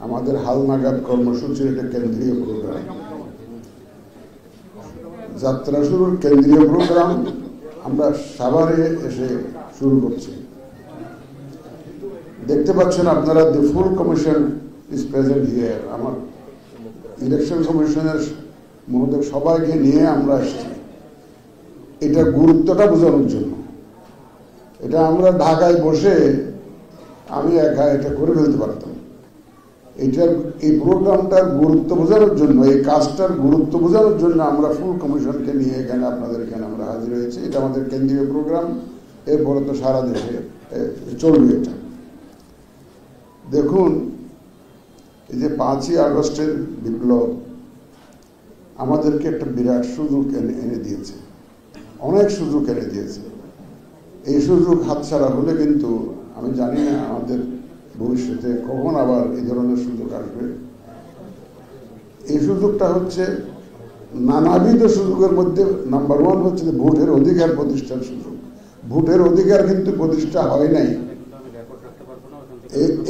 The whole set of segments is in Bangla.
আমাদের হালনাগাদ কর্মসূচির একটা কেন্দ্রীয় প্রোগ্রাম। যাত্রা শুরুর কেন্দ্রীয় প্রোগ্রাম আমরা সাভারে এসে শুরু করছি। দেখতে পাচ্ছেন আপনারা, দি ফুল কমিশন ইজ প্রেজেন্ট হিয়ার। আমার ইলেকশন কমিশনের মহোদয় সবাইকে নিয়ে আমরা আসছি এটার গুরুত্বটা বোঝানোর জন্য। এটা আমরা ঢাকায় বসে আমি একা এটা করে ফেলতে পারতাম। এই প্রোগ্রামটার গুরুত্ব বোঝানোর জন্য, এই কাজটার গুরুত্ব বোঝানোর জন্য আমরা ফুল কমিশনকে নিয়ে এখানে আপনাদের এখানে আমরা হাজির হয়েছি। এটা আমাদের কেন্দ্রীয় প্রোগ্রাম, এরপরে তো সারা দেশে চলবে এটা। দেখুন, এই যে 5ই আগস্টের বিপ্লব আমাদেরকে একটা বিরাট সুযোগ এনে দিয়েছে, অনেক সুযোগ এনে দিয়েছে। এই সুযোগ হাতছাড়া হলে কিন্তু আমি জানি না আমাদের ভবিষ্যতে কখন আবার এই ধরনের সুযোগ আসবে। এই সুযোগটা হচ্ছে নানাবিধ সুযোগের মধ্যে নাম্বার 1 হচ্ছে যে ভোটের অধিকার প্রতিষ্ঠার সুযোগ। ভোটের অধিকার কিন্তু প্রতিষ্ঠা হয় নাই।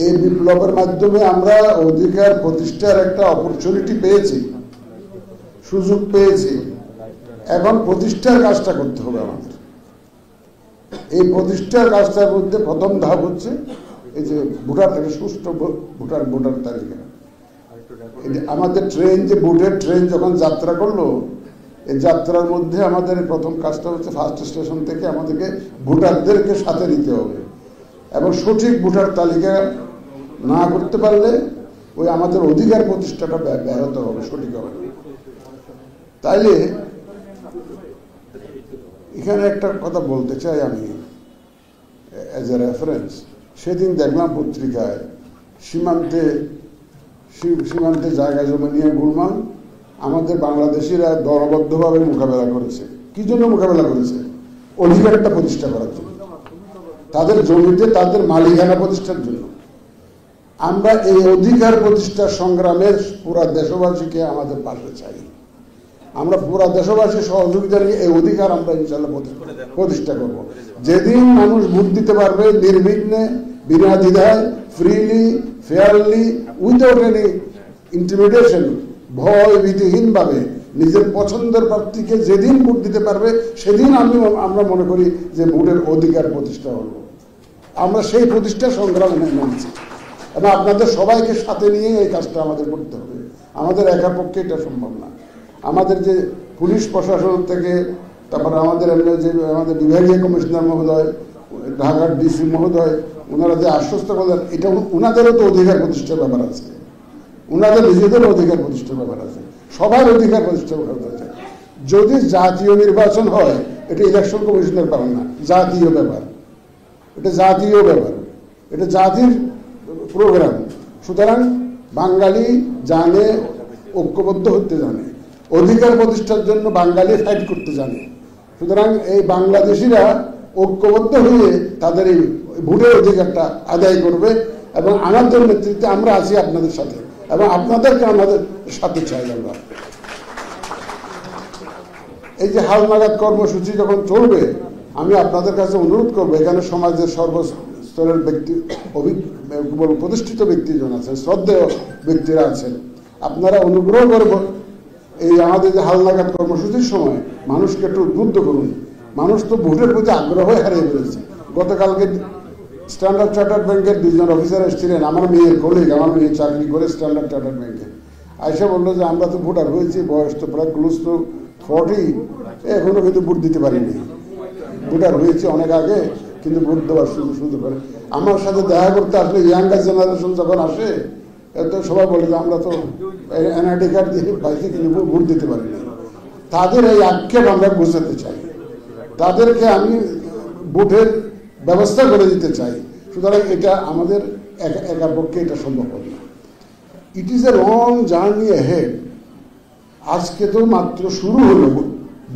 এই বিপ্লবের মাধ্যমে আমরা অধিকার প্রতিষ্ঠার একটা অপরচুনিটি পেয়েছি, সুযোগ পেয়েছি। এখন প্রতিষ্ঠার কাজটা করতে হবে আমাদের। এই প্রতিষ্ঠার কাজটার মধ্যে প্রথম ধাপ হচ্ছে এই যে সুষ্ঠু ভোটার তালিকা। আমাদের ট্রেন, যে ভোটের ট্রেন যখন যাত্রা করলো, এই যাত্রার মধ্যে আমাদের প্রথম কাজটা হচ্ছে ফার্স্ট স্টেশন থেকে আমাদেরকে ভোটারদেরকে সাথে নিতে হবে এবং সঠিক ভোটার তালিকা না করতে পারলে ওই আমাদের অধিকার প্রতিষ্ঠাটা ব্যাহত হবে, সঠিক হবে। তাইলে এখানে একটা কথা বলতে চাই আমি অ্যাজ এ রেফারেন্স। সেদিন দেখলাম পত্রিকায় সীমান্তে জায়গা জমি নিয়ে গোলমাল আমাদের বাংলাদেশিরা দলবদ্ধভাবে মোকাবেলা করেছে। কি জন্য মোকাবেলা করেছে? অধিকারটা প্রতিষ্ঠা করার জন্য, তাদের জমিতে তাদের মালিকানা প্রতিষ্ঠার জন্য। আমরা এই অধিকার প্রতিষ্ঠার সংগ্রামে পুরা দেশবাসীকে আমাদের পাশে চাই। আমরা পুরা দেশবাসীর সহযোগিতা নিয়ে এই অধিকার আমরা ইনশাআল্লাহ প্রতিষ্ঠা করব। যেদিন মানুষ ভোট দিতে পারবে নির্বিঘ্নে, বিনা দ্বিধায়, freely, fairly, without any intimidation, ভয় ভীতিহীন ভাবে নিজের পছন্দের প্রার্থীকে যেদিন ভোট দিতে পারবে সেদিন আমরা মনে করি যে ভোটের অধিকার প্রতিষ্ঠা হলো। আমরা সেই প্রতিষ্ঠার সংগ্রামে নেমেছি এবং আপনাদের সবাইকে সাথে নিয়ে এই কাজটা আমাদের করতে হবে। আমাদের একার পক্ষে এটা সম্ভব না। আমাদের যে পুলিশ প্রশাসন থেকে, তারপর আমাদের আমাদের বিভাগীয় কমিশনার মহোদয়, ঢাকার ডিসি মহোদয়, ওনারা যে আশ্বস্ত করলেন, এটা ওনাদেরও তো অধিকার প্রতিষ্ঠার ব্যাপার আছে, ওনাদের নিজেদেরও অধিকার প্রতিষ্ঠার ব্যাপার আছে, সবার অধিকার প্রতিষ্ঠার ব্যাপার আছে। যদি জাতীয় নির্বাচন হয়, এটা ইলেকশন কমিশনের ব্যাপার না, জাতীয় ব্যাপার। এটা জাতীয় ব্যাপার, এটা জাতির প্রোগ্রাম। সুতরাং বাঙালি জানে, ঐক্যবদ্ধ হতে জানে, অধিকার প্রতিষ্ঠার জন্য বাঙালি ফাইট করতে জানে। সুতরাং এই বাংলাদেশিরা ঐক্যবদ্ধ হয়ে তাদের এই ভোটের অধিকারটা আদায় করবে এবং আমাদের নেতৃত্বে আমরা আছি আপনাদের সাথে এবং আপনাদেরকে আমাদের সাথে চাই। আমরা এই যে হালনাগাদ কর্মসূচি যখন চলবে, আমি আপনাদের কাছে অনুরোধ করবো, এখানে সমাজের সর্বস্তরের ব্যক্তি, প্রতিষ্ঠিত ব্যক্তিজন আছেন, শ্রদ্ধেয় ব্যক্তিরা আছেন, আপনারা অনুগ্রহ করব এই আমাদের যে হালনাগাদ কর্মসূচির সময় মানুষকে একটু উদ্বুদ্ধ করুন। মানুষ তো ভোটের প্রতি আগ্রহ হারিয়ে ফেলেছে। গতকালকে স্ট্যান্ডার্ড চার্টার্ড ব্যাংকের 2 জন অফিসার এসেছিলেন, আমার মেয়ের কলিগ, আমার মেয়ে চাকরি করে স্ট্যান্ডার্ড চার্টার্ড ব্যাংকে। আইসা বললো যে আমরা তো ভোটার হয়েছি, বয়স তো প্রায় ক্লোজ টু 40, এখনো কিন্তু ভোট দিতে পারিনি। ভোটার হয়েছে অনেক আগে, কিন্তু ভোট দেওয়ার সুযোগ করে। আমার সাথে দেখা করতে আসলে ইয়াঙ্গার জেনারেশন যখন আসে, এত সবাই বলে যে আমরা তো এনআইডি কার্ড দিয়ে পাইছি কিন্তু ভোট দিতে পারিনি। তাদের এই আক্ষেপ আমরা বুঝাতে চাই, তাদেরকে আমি ভোটের ব্যবস্থা করে দিতে চাই। সুতরাং এটা আমাদের একার পক্ষে এটা সম্ভব হবে না। It is a long journey ahead. আজকে তো মাত্র শুরু হলো,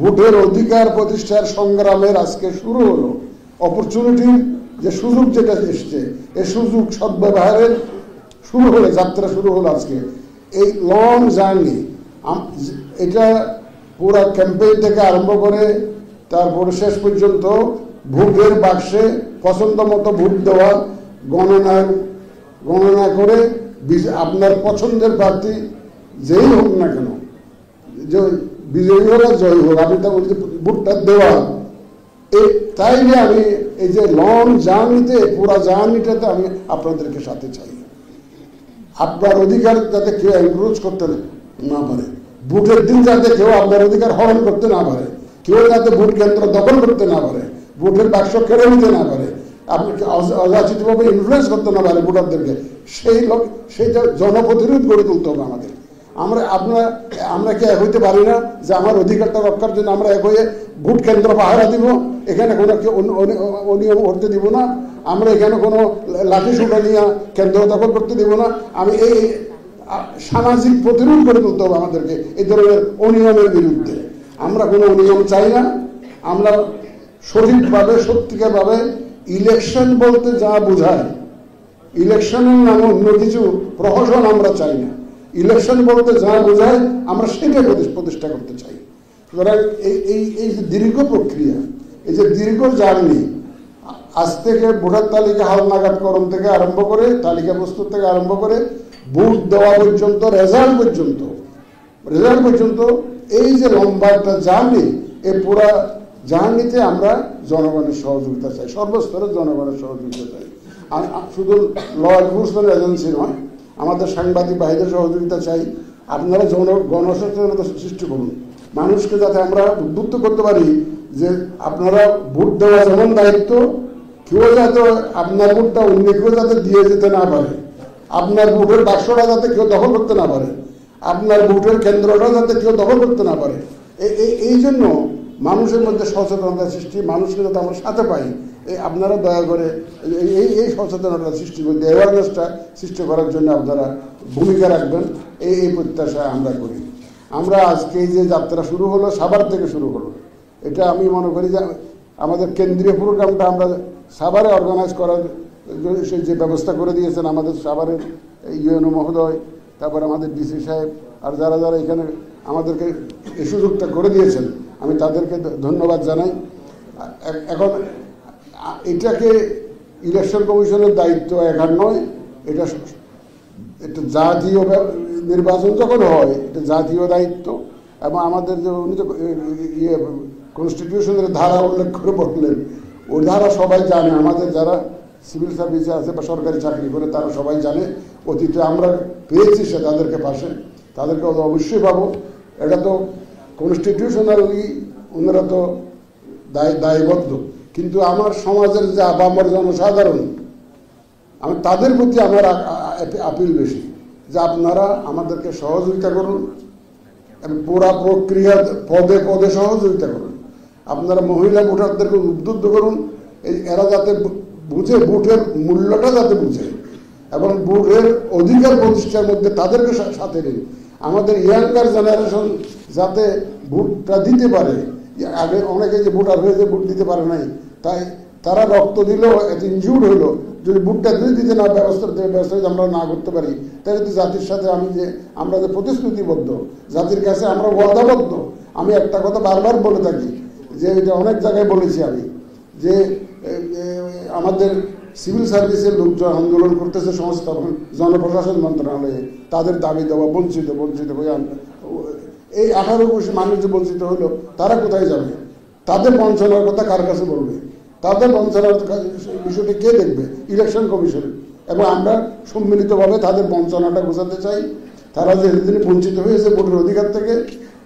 ভোটের অধিকার প্রতিষ্ঠার সংগ্রামের আজকে শুরু হলো। অপরচুনিটির যে সুযোগ যেটা এসছে, এই সুযোগ সদ্ব্যবহারের শুরু হলো, যাত্রা শুরু হলো আজকে। এই লং জার্নি, এটা পুরা ক্যাম্পেইন থেকে আরম্ভ করে তারপরে শেষ পর্যন্ত ভোটের বাক্সে পছন্দ মতো ভোট দেওয়া, গণনা করে আপনার পছন্দের প্রার্থী যেই হোক না কেন, যে বিজয়ী হোক আর জয়ী হোক, আপনি তা বলছি ভোটটা দেওয়া, তাই যে আমি এই যে লং জার্নিতে, পুরা জার্নিটাতে আমি আপনাদেরকে সাথে চাই। আপনার অধিকার যাতে কেউ এনক্রোচ করতে না পারে, ভোটের দিন যাতে কেউ আপনার অধিকার হরণ করতে না পারে, কেউ যাতে ভোট কেন্দ্র দখল করতে না পারে, ভোটের বাক্স কেড়ে নিতে না পারে, আপনাকে অযাচিতভাবে ইনফ্লুয়েন্স করতে না পারে ভোটারদেরকে, সেইটা জনপ্রতিরোধ গড়ে তুলতে হবে আমাদের। আমরা কি এক হইতে পারি না যে আমার অধিকারটা রক্ষার জন্য আমরা এক হয়ে ভোট কেন্দ্র পাহারা দিব, এখানে কোনো অনিয়ম করতে দিব না, আমরা এখানে কোনো লাঠি সুটা নিয়ে কেন্দ্র দখল করতে দিব না। আমি এই সামাজিক প্রতিরোধ করে তুলতে হবে আমাদেরকে এই ধরনের অনিয়মের বিরুদ্ধে। আমরা কোনো অনিয়ম চাই না। আমরা সঠিকভাবে সত্যিকারভাবে ইলেকশন বলতে যা বোঝায়, ইলেকশনের নামে অন্য কিছু প্রহসন আমরা চাই না। ইলেকশন বলতে যা বোঝায় আমরা সেটাই প্রতিষ্ঠা করতে চাই। সুতরাং এই যে দীর্ঘ প্রক্রিয়া, এই যে দীর্ঘ জার্নি, আজ থেকে ভোটার তালিকা হালনাগাদ করণ থেকে আরম্ভ করে, তালিকা প্রস্তুত থেকে আরম্ভ করে ভোট দেওয়া পর্যন্ত, রেজাল্ট পর্যন্ত এই যে লম্বা একটা জার্নি, এই পুরা জার্নিতে আমরা জনগণের সহযোগিতা চাই, সর্বস্তরের জনগণের সহযোগিতা চাই। শুধু ল এনফোর্সমেন্ট এজেন্সি নয়, আমাদের সাংবাদিক ভাইদের সহযোগিতা চাই। আপনারা গণসচেতনতা সৃষ্টি করুন, মানুষকে যাতে আমরা উদ্বুদ্ধ করতে পারি যে আপনারা ভোট দেওয়া যেমন দায়িত্ব, কেউ যাতে আপনার ভোটটা অন্য কেউ যাতে দিয়ে যেতে না পারে, আপনার ভোটের বাক্সটা যাতে কেউ দখল করতে না পারে, আপনার ভোটের কেন্দ্রটা যাতে কেউ দখল করতে না পারে। এই জন্য মানুষের মধ্যে সচেতনতা সৃষ্টি, মানুষকে যাতে আমরা সাথে পাই, আপনারা দয়া করে এই সচেতনতা সৃষ্টি করতে, অ্যাওয়ারনেসটা সৃষ্টি করার জন্য আপনারা ভূমিকা রাখবেন, এই প্রত্যাশা আমরা করি। আমরা আজকে এই যে যাত্রা শুরু হলো, সাভার থেকে শুরু হলো, এটা আমি মনে করি যে আমাদের কেন্দ্রীয় প্রোগ্রামটা আমরা সাভারে অর্গানাইজ করার সে যে ব্যবস্থা করে দিয়েছেন আমাদের সাভারের ইউএনও মহোদয়, তারপর আমাদের ডিসি সাহেব, আর যারা যারা এখানে আমাদেরকে এই সুযোগটা করে দিয়েছেন, আমি তাদেরকে ধন্যবাদ জানাই। এখন এটাকে ইলেকশন কমিশনের দায়িত্ব একার নয়, এটা জাতীয় নির্বাচন যখন হয় এটা জাতীয় দায়িত্ব। এবং আমাদের যে উনি তো কনস্টিটিউশনের ধারা উল্লেখ করে বললেন, ওই ধারা সবাই জানে, আমাদের যারা সিভিল সার্ভিসে আছে বা সরকারি চাকরি করে তারা সবাই জানে। অতীতে আমরা পেয়েছি সে তাদেরকে পাশে, তাদেরকে অবশ্যই পাবো। এটা তো কনস্টিটিউশনালি ওনারা তো দায়বদ্ধ, কিন্তু আমার সমাজের যে আপামর জনসাধারণ, আমি তাদের প্রতি আমার আপিল বেশি যে আপনারা আমাদেরকে সহযোগিতা করুন এবং পুরা প্রক্রিয়া পদে পদে সহযোগিতা করুন। আপনারা মহিলা ভোটারদেরকে উদ্বুদ্ধ করুন, এরা যাতে বুঝে, ভোটের মূল্যটা যাতে বুঝে এবং ভোটের অধিকার প্রতিষ্ঠার মধ্যে তাদেরকে সাথে নিন। আমাদের ইয়াঙ্গার জেনারেশন যাতে ভোটটা দিতে পারে। আগে অনেকে যে ভোটার হয়েছে ভোট দিতে পারে নাই, তাই তারা রক্ত দিল, এত ইনজিউর্ড হইলো, যদি ভোটটা দিতে না ব্যবস্থা আমরা না করতে পারি, তাহলে তো জাতির সাথে আমরা যে প্রতিশ্রুতিবদ্ধ, জাতির কাছে আমরা ওয়াদাবদ্ধ। আমি একটা কথা বারবার বলে থাকি, যে এটা অনেক জায়গায় বলেছি আমি, যে আমাদের সিভিল সার্ভিসের লোকজন আন্দোলন করতেছে সংস্থাপন জনপ্রশাসন মন্ত্রণালয়ে, তাদের দাবি দেওয়া বঞ্চিত হয়ে এই 18-20 মানুষ যে বঞ্চিত হলো, তারা কোথায় যাবে? তাদের বঞ্চনার কথা কার কাছে বলবে? তাদের বঞ্চনার বিষয়টি কে দেখবে? Election commission. এবং আমরা সম্মিলিতভাবে তাদের বঞ্চনাটা বোঝাতে চাই। তারা যে এদিন বঞ্চিত হয়েছে ভোটের অধিকার থেকে,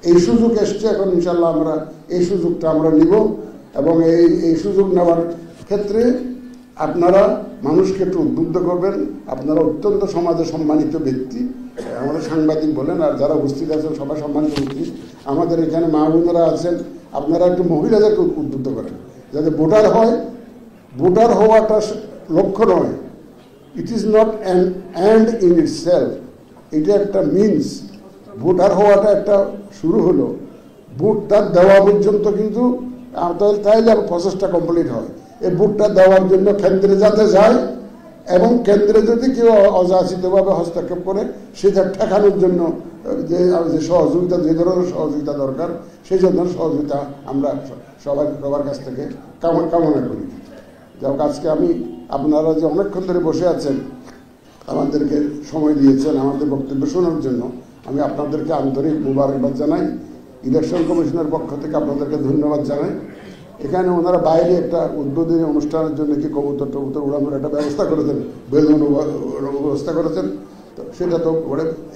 এই সুযোগ এসছে, এখন ইনশাল্লাহ আমরা এই সুযোগটা আমরা নিব। এবং এই সুযোগ নেওয়ার ক্ষেত্রে আপনারা মানুষকে একটু উদ্বুদ্ধ করবেন। আপনারা অত্যন্ত সমাজে সম্মানিত ব্যক্তি, আমাদের সাংবাদিক বলেন আর যারা উপস্থিত আছেন সবাই সম্মানিত ব্যক্তি। আমাদের এখানে মা বোনেরা আছেন, আপনারা একটু মহিলাদেরকে উদ্বুদ্ধ করেন যাতে ভোটার হয়। ভোটার হওয়াটা লক্ষ্য নয়, it is not an end in itself, এটা একটা মিনস। ভোটার হওয়াটা একটা শুরু হলো, ভোটটা দেওয়া পর্যন্ত কিন্তু তাইলে প্রসেসটা কমপ্লিট হয়। এই ভোটটা দেওয়ার জন্য কেন্দ্রে যাতে যায় এবং কেন্দ্রে যদি কেউ অযাচিতভাবে হস্তক্ষেপ করে সেটা ঠেকানোর জন্য যে সহযোগিতা, যে ধরনের সহযোগিতা দরকার, সেই জন্য সহযোগিতা আমরা সবার কাছ থেকে কামনা করি। যাই হোক, আজকে আপনারা যে অনেকক্ষণ ধরে বসে আছেন, আমাদেরকে সময় দিয়েছেন আমাদের বক্তব্য শোনার জন্য। আমি আপনাদেরকে আন্তরিক মুবারকবাদ জানাই। ইলেকশন কমিশনের পক্ষ থেকে আপনাদেরকে ধন্যবাদ জানাই। এখানে ওনারা বাইরে একটা উদ্বোধনী অনুষ্ঠানের জন্য কি কবুতর টবুতর উড়ানোর একটা ব্যবস্থা করেছেন, বেলুন ব্যবস্থা করেছেন। তো সেটা তো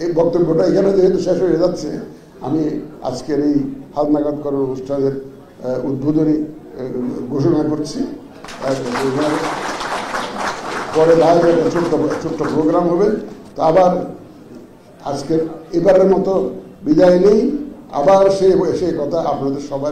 এই বক্তব্যটা এখানে যেহেতু শেষ হয়ে যাচ্ছে, আমি আজকের এই হালনাগাদ করার অনুষ্ঠানের উদ্বোধনী ঘোষণা করছি। পরে বাইরে একটা ছোট্ট প্রোগ্রাম হবে। তো আবার আজকের এবারের মতো বিদায় নেই, আবার সেই কথা আপনাদের সবার